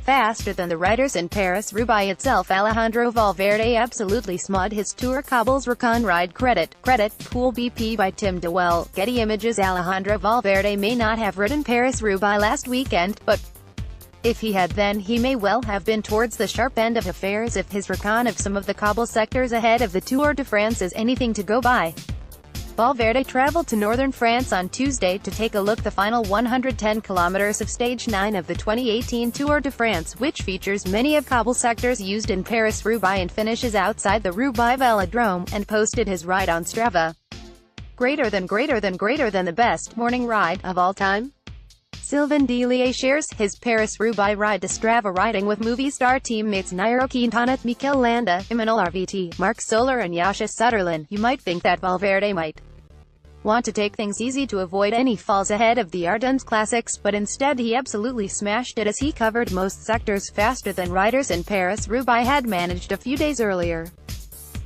faster than the riders in Paris-Roubaix itself. Alejandro Valverde absolutely smahed his Tour cobbles recon ride. Credit, Pool BP by Tim de Waele. Getty Images. Alejandro Valverde may not have ridden Paris-Roubaix last weekend, but if he had, then he may well have been towards the sharp end of affairs if his recon of some of the cobble sectors ahead of the Tour de France is anything to go by. Valverde traveled to northern France on Tuesday to take a look the final 110 kilometers of Stage 9 of the 2018 Tour de France, which features many of cobble sectors used in Paris-Roubaix and finishes outside the Roubaix Velodrome, and posted his ride on Strava. Greater than the best morning ride of all time. Sylvain Delia shares his Paris-Roubaix ride to Strava, riding with movie star teammates Nairo Quintana, Mikel Landa, Emmanuel RVT, Marc Soler and Yasha Sutherland. You might think that Valverde might want to take things easy to avoid any falls ahead of the Ardennes Classics, but instead he absolutely smashed it as he covered most sectors faster than riders in Paris-Roubaix had managed a few days earlier.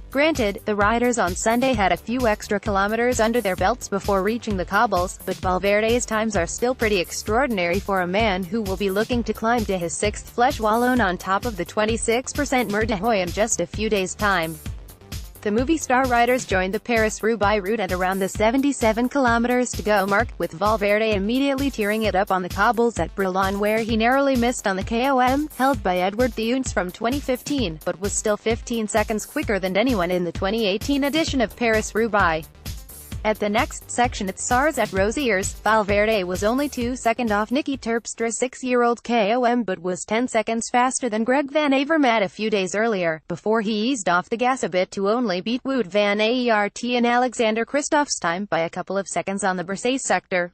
Granted, the riders on Sunday had a few extra kilometers under their belts before reaching the cobbles, but Valverde's times are still pretty extraordinary for a man who will be looking to climb to his 6th Flèche Wallonne on top of the 26% Mer de Huy in just a few days' time. The movie star riders joined the Paris-Roubaix route at around the 77 kilometers to go mark, with Valverde immediately tearing it up on the cobbles at Boulogne, where he narrowly missed on the KOM, held by Edward Theuns from 2015, but was still 15 seconds quicker than anyone in the 2018 edition of Paris-Roubaix. At the next section at Sars at Rosiers, Valverde was only 2 seconds off Nicky Terpstra's 6-year-old KOM, but was 10 seconds faster than Greg van Avermaet a few days earlier, before he eased off the gas a bit to only beat Wout van Aert and Alexander Kristoff's time by a couple of seconds on the Versailles sector.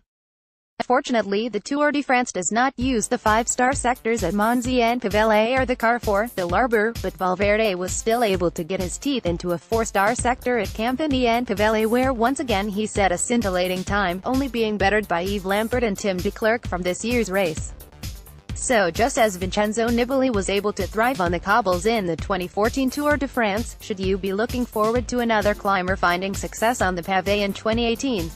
Fortunately, the Tour de France does not use the 5-star sectors at Monzy-en-Pavelay or the Carrefour, the Larber, but Valverde was still able to get his teeth into a 4-star sector at Campagny-en-Pavelay, where once again he set a scintillating time, only being bettered by Yves Lampert and Tim de Klerk from this year's race. So just as Vincenzo Nibali was able to thrive on the cobbles in the 2014 Tour de France, should you be looking forward to another climber finding success on the pavé in 2018?